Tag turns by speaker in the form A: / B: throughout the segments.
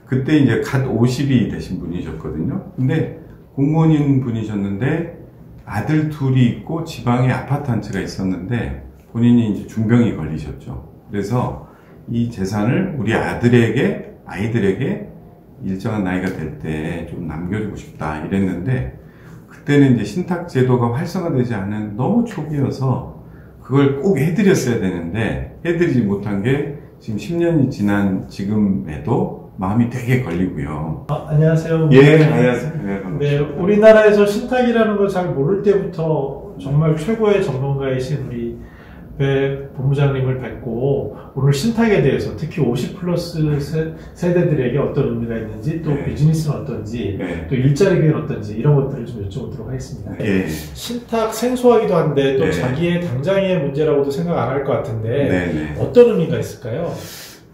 A: 그때 이제 갓 50이 되신 분이셨거든요. 근데 공무원인 분이셨는데 아들 둘이 있고 지방에 아파트 한 채가 있었는데 본인이 이제 중병이 걸리셨죠. 그래서 이 재산을 우리 아이들에게 일정한 나이가 될 때 좀 남겨주고 싶다 이랬는데, 그때는 이제 신탁제도가 활성화되지 않은 너무 초기여서 그걸 꼭 해드렸어야 되는데 해드리지 못한 게 지금 10년이 지난 지금에도 마음이 되게 걸리고요.
B: 안녕하세요.
A: 예, 안녕하세요.
B: 네, 우리나라에서 신탁이라는 걸 잘 모를 때부터 정말 최고의 전문가이신 우리 배 본부장님을 뵙고 오늘 신탁에 대해서 특히 50 플러스 세대들에게 어떤 의미가 있는지, 또 비즈니스는 어떤지, 또 일자리는 어떤지 이런 것들을 좀 여쭤보도록 하겠습니다. 신탁 생소하기도 한데 또 자기의 당장의 문제라고도 생각 안 할 것 같은데 어떤 의미가 있을까요?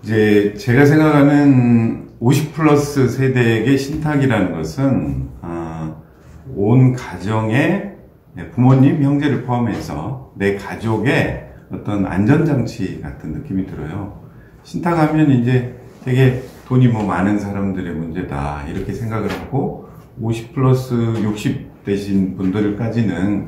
A: 이제 제가 생각하는 50 플러스 세대에게 신탁이라는 것은 온 가정의 부모님, 형제를 포함해서 내 가족의 어떤 안전장치 같은 느낌이 들어요. 신탁하면 이제 되게 돈이 많은 사람들의 문제다 이렇게 생각을 하고, 50 플러스 60 되신 분들까지는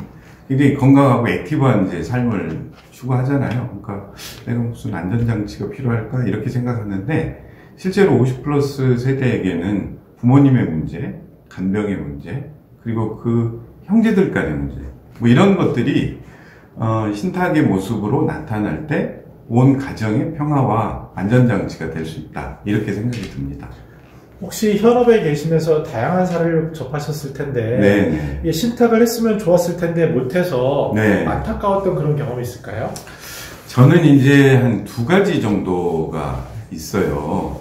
A: 굉장히 건강하고 액티브한 이제 삶을 추구하잖아요. 그러니까 내가 무슨 안전장치가 필요할까 이렇게 생각하는데, 실제로 50 플러스 세대에게는 부모님의 문제, 간병의 문제, 그리고 그 형제들 간의 문제, 이런 것들이 신탁의 모습으로 나타날 때 온 가정의 평화와 안전장치가 될 수 있다 이렇게 생각이 듭니다.
B: 혹시 현업에 계시면서 다양한 사례를 접하셨을 텐데 신탁을 했으면 좋았을 텐데 못해서 안타까웠던 그런 경험이 있을까요?
A: 저는 이제 한 2가지 정도가 있어요.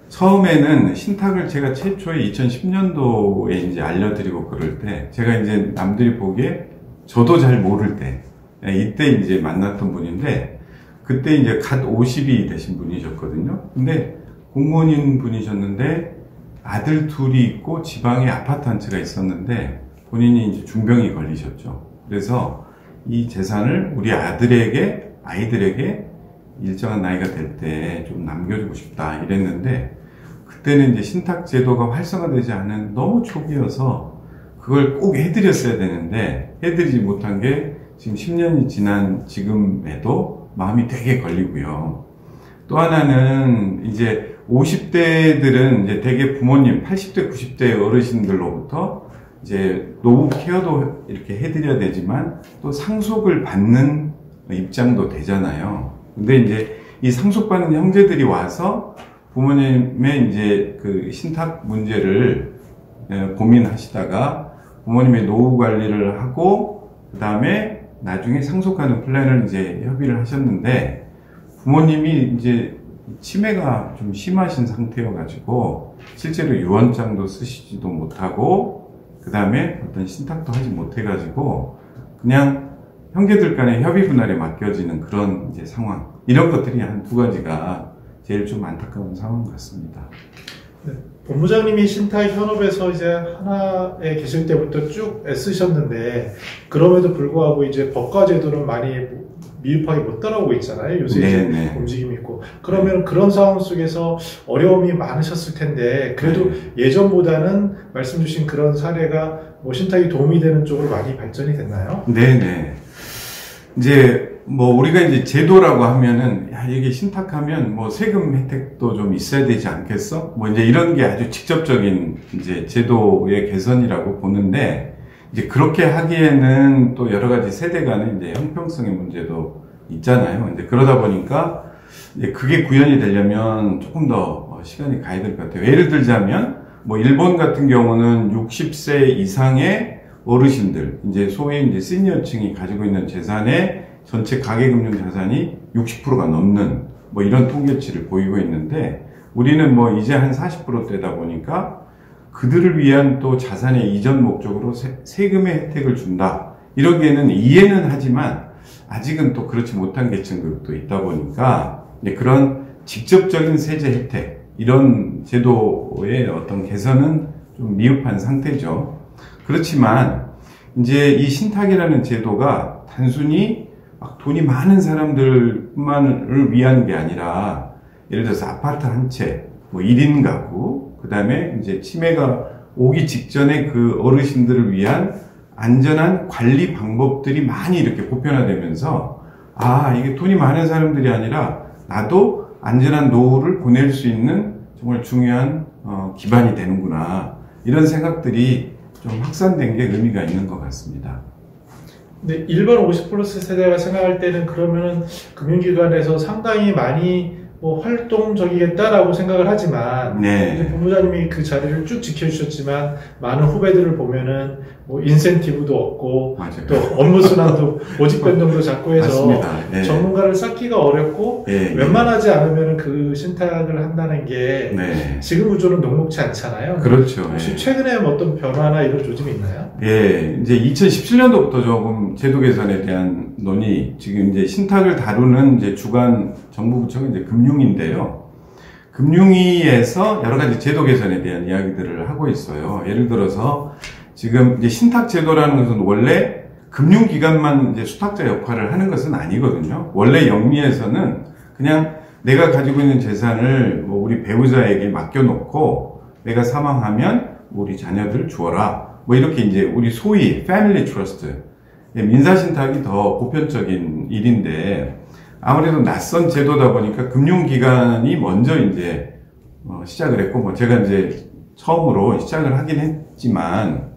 A: 처음에는 신탁을 제가 최초에 2010년도에 이제 알려드리고 그럴 때, 제가 이제 남들이 보기에 저도 잘 모를 때, 이때 이제 만났던 분인데, 그때 이제 갓 50이 되신 분이셨거든요. 근데 공무원인 분이셨는데 아들 둘이 있고 지방에 아파트 한 채가 있었는데 본인이 이제 중병이 걸리셨죠. 그래서 이 재산을 우리 아이들에게 일정한 나이가 될 때 좀 남겨주고 싶다 이랬는데, 그때는 이제 신탁제도가 활성화되지 않은 너무 초기여서 그걸 꼭 해드렸어야 되는데 해드리지 못한 게 지금 10년이 지난 지금에도 마음이 되게 걸리고요. 또 하나는 이제 50대들은 이제 되게 부모님 80대 90대 어르신들로부터 이제 노후 케어도 이렇게 해드려야 되지만 또 상속을 받는 입장도 되잖아요. 근데 이제 이 상속받는 형제들이 와서 부모님의 이제 그 신탁 문제를 고민하시다가 부모님의 노후 관리를 하고 그 다음에 나중에 상속하는 플랜을 이제 협의를 하셨는데, 부모님이 이제 치매가 좀 심하신 상태여가지고 실제로 유언장도 쓰시지도 못하고 그 다음에 어떤 신탁도 하지 못해가지고 그냥 형제들 간의 협의 분할에 맡겨지는 그런 이제 상황, 이런 것들이 한 2가지가 제일 좀 안타까운 상황 같습니다.
B: 본부장님이 신탁 현업에서 이제 하나에 계실 때부터 쭉 애쓰셨는데, 그럼에도 불구하고 이제 법과 제도는 많이 미흡하게 못 따라오고 있잖아요. 요새 이제 움직임이 있고. 그러면 그런 상황 속에서 어려움이 많으셨을 텐데, 그래도 예전보다는 말씀 주신 그런 사례가 신탁이 도움이 되는 쪽으로 많이 발전이 됐나요?
A: 이제 우리가 이제 제도라고 하면은, 이게 신탁하면 세금 혜택도 좀 있어야 되지 않겠어? 이제 이런 게 아주 직접적인 이제 제도의 개선이라고 보는데, 이제 그렇게 하기에는 또 여러 가지 세대 간의 이제 형평성의 문제도 있잖아요. 이제 그러다 보니까 이제 그게 구현이 되려면 조금 더 시간이 가야 될 것 같아요. 예를 들자면, 일본 같은 경우는 60세 이상의 어르신들, 이제 소위 이제 시니어층이 가지고 있는 재산의 전체 가계금융 자산이 60%가 넘는 이런 통계치를 보이고 있는데, 우리는 이제 한 40%대다 보니까 그들을 위한 또 자산의 이전 목적으로 세금의 혜택을 준다, 이러기에는 이해는 하지만 아직은 또 그렇지 못한 계층들도 있다 보니까 그런 직접적인 세제 혜택, 이런 제도의 어떤 개선은 좀 미흡한 상태죠. 그렇지만 이제 이 신탁이라는 제도가 단순히 돈이 많은 사람들만을 위한 게 아니라, 예를 들어서 아파트 한 채, 뭐 1인 가구, 그 다음에 이제 치매가 오기 직전에 그 어르신들을 위한 안전한 관리 방법들이 많이 이렇게 보편화되면서, 아, 이게 돈이 많은 사람들이 아니라 나도 안전한 노후를 보낼 수 있는 정말 중요한 기반이 되는구나. 이런 생각들이 좀 확산된 게 의미가 있는 것 같습니다.
B: 근데 일반 50 플러스 세대가 생각할 때는 그러면은 금융기관에서 상당히 많이 뭐 활동적이겠다라고 생각을 하지만,
A: 네.
B: 본부장님이 그 자리를 쭉 지켜주셨지만 많은 후배들을 보면은 뭐 인센티브도 없고,
A: 맞아요.
B: 또 업무 순환도 모집 변동도 자꾸 해서
A: 네.
B: 전문가를 쌓기가 어렵고,
A: 네.
B: 웬만하지 않으면 그 신탁을 한다는 게
A: 네.
B: 지금 구조는 녹록지 않잖아요.
A: 그렇죠.
B: 혹시
A: 네.
B: 최근에 어떤 변화나 이런 조짐이 있나요?
A: 예, 이제 2017년도부터 조금 제도 개선에 대한 논의, 지금 이제 신탁을 다루는 이제 주관 정부 부처가 이제 금융위인데요. 금융위에서 여러 가지 제도 개선에 대한 이야기들을 하고 있어요. 예를 들어서 지금 이제 신탁 제도라는 것은 원래 금융기관만 이제 수탁자 역할을 하는 것은 아니거든요. 원래 영리에서는 그냥 내가 가지고 있는 재산을 뭐 우리 배우자에게 맡겨놓고 내가 사망하면 우리 자녀들 주어라. 뭐 이렇게 이제 우리 소위 패밀리 트러스트, 민사신탁이 더 보편적인 일인데, 아무래도 낯선 제도다 보니까 금융기관이 먼저 이제 시작을 했고, 뭐 제가 이제 처음으로 시작을 하긴 했지만,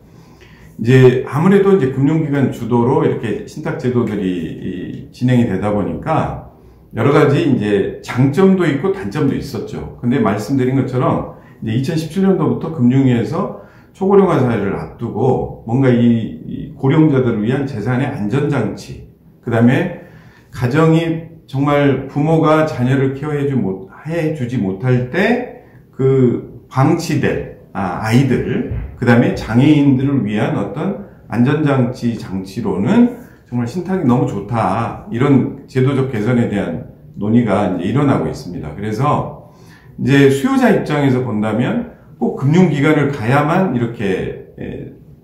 A: 이제 아무래도 이제 금융기관 주도로 이렇게 신탁 제도들이 진행이 되다 보니까 여러 가지 이제 장점도 있고 단점도 있었죠. 근데 말씀드린 것처럼 이제 2017년도부터 금융위에서 초고령화 사회를 앞두고 뭔가 이 고령자들을 위한 재산의 안전장치, 그 다음에 가정이 정말 부모가 자녀를 케어해주지 못할 때 그 방치될 아이들, 그 다음에 장애인들을 위한 어떤 안전장치 장치로는 정말 신탁이 너무 좋다. 이런 제도적 개선에 대한 논의가 이제 일어나고 있습니다. 그래서 이제 수요자 입장에서 본다면 꼭 금융기관을 가야만 이렇게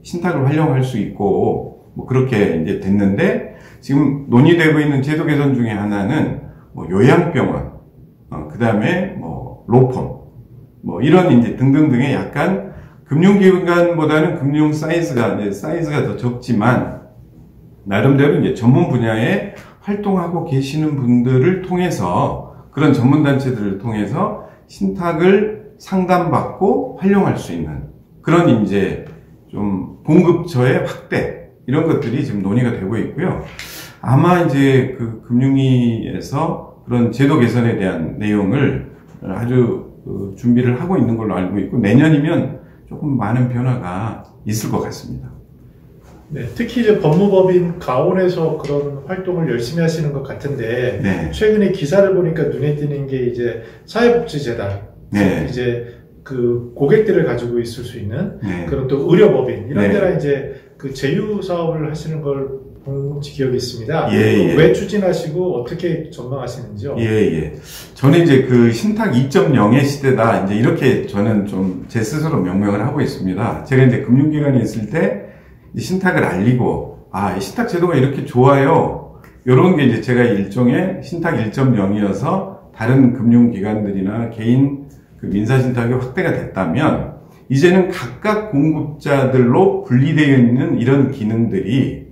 A: 신탁을 활용할 수 있고, 뭐 그렇게 이제 됐는데, 지금 논의되고 있는 제도 개선 중에 하나는 뭐 요양병원, 그 다음에 뭐 로펌, 뭐 이런 이제 등등등의 약간 금융기관보다는 금융 사이즈가 더 적지만, 나름대로 이제 전문 분야에 활동하고 계시는 분들을 통해서, 그런 전문단체들을 통해서 신탁을 상담받고 활용할 수 있는 그런 이제 좀 공급처의 확대, 이런 것들이 지금 논의가 되고 있고요. 아마 이제 그 금융위에서 그런 제도 개선에 대한 내용을 아주 준비를 하고 있는 걸로 알고 있고, 내년이면 조금 많은 변화가 있을 것 같습니다.
B: 네, 특히 이제 법무법인 가온에서 그런 활동을 열심히 하시는 것 같은데,
A: 네.
B: 최근에 기사를 보니까 눈에 띄는 게 이제 사회복지재단,
A: 네.
B: 이제 그 고객들을 가지고 있을 수 있는
A: 네.
B: 그런 또 의료법인 이런
A: 네.
B: 데랑 이제 그 제휴 사업을 하시는 걸 본 기억이 있습니다.
A: 예, 예.
B: 왜 추진하시고 어떻게 전망하시는지요?
A: 예. 저는 이제 그 신탁 2.0의 시대다, 이제 이렇게 저는 좀 제 스스로 명명을 하고 있습니다. 제가 이제 금융기관에 있을 때 신탁을 알리고, 이 신탁 제도가 이렇게 좋아요. 요런 게 이제 제가 일종의 신탁 1.0이어서 다른 금융기관들이나 개인 그 민사신탁이 확대가 됐다면, 이제는 각각 공급자들로 분리되어 있는 이런 기능들이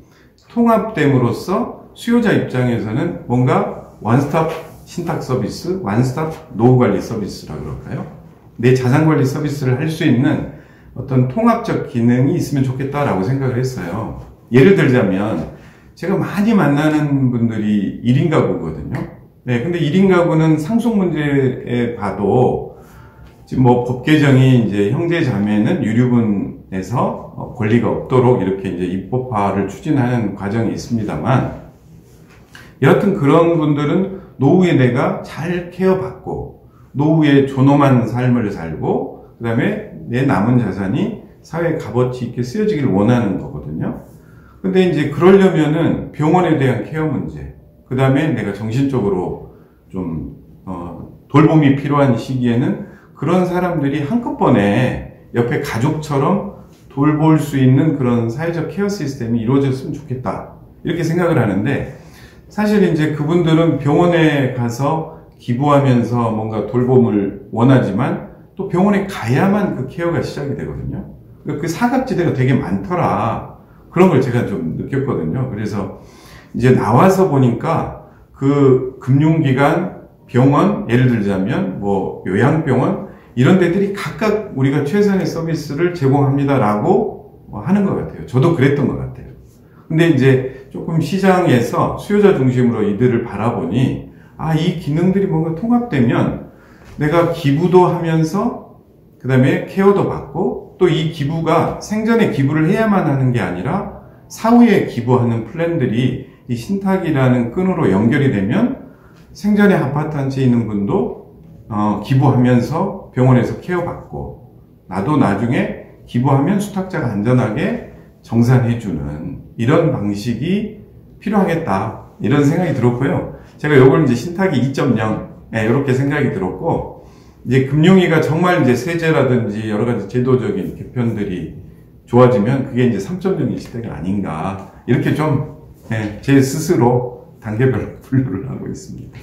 A: 통합됨으로써 수요자 입장에서는 뭔가 원스톱 신탁 서비스, 원스톱 노후관리 서비스라고 그럴까요? 내 자산관리 서비스를 할 수 있는 어떤 통합적 기능이 있으면 좋겠다라고 생각을 했어요. 예를 들자면 제가 많이 만나는 분들이 1인 가구거든요. 네, 근데 1인 가구는 상속 문제에 봐도 지금 뭐 법 개정이 이제 형제 자매는 유류분에서 권리가 없도록 이렇게 이제 입법화를 추진하는 과정이 있습니다만, 여하튼 그런 분들은 노후에 내가 잘 케어받고 노후에 존엄한 삶을 살고, 그 다음에 내 남은 자산이 사회에 값어치 있게 쓰여지기를 원하는 거거든요. 근데 이제 그러려면은 병원에 대한 케어 문제, 그 다음에 내가 정신적으로 좀 돌봄이 필요한 시기에는 그런 사람들이 한꺼번에 옆에 가족처럼 돌볼 수 있는 그런 사회적 케어 시스템이 이루어졌으면 좋겠다, 이렇게 생각을 하는데, 사실 이제 그분들은 병원에 가서 기부하면서 뭔가 돌봄을 원하지만 또 병원에 가야만 그 케어가 시작이 되거든요. 그 사각지대가 되게 많더라. 그런 걸 제가 좀 느꼈거든요. 그래서 이제 나와서 보니까 그 금융기관, 병원, 예를 들자면 뭐 요양병원 이런 데들이 각각 우리가 최선의 서비스를 제공합니다라고 하는 것 같아요. 저도 그랬던 것 같아요. 근데 이제 조금 시장에서 수요자 중심으로 이들을 바라보니 이 기능들이 뭔가 통합되면 내가 기부도 하면서 그 다음에 케어도 받고 또 이 기부가 생전에 기부를 해야만 하는 게 아니라 사후에 기부하는 플랜들이 이 신탁이라는 끈으로 연결이 되면 생전에 아파트 한 채 있는 분도 기부하면서 병원에서 케어받고 나도 나중에 기부하면 수탁자가 안전하게 정산해주는 이런 방식이 필요하겠다 이런 생각이 들었고요. 제가 요걸 이제 신탁이 2.0 이렇게 생각이 들었고 이제 금융위가 정말 이제 세제라든지 여러 가지 제도적인 개편들이 좋아지면 그게 이제 3.0의 시대가 아닌가 이렇게 좀 제 스스로 단계별로 분류를 하고 있습니다.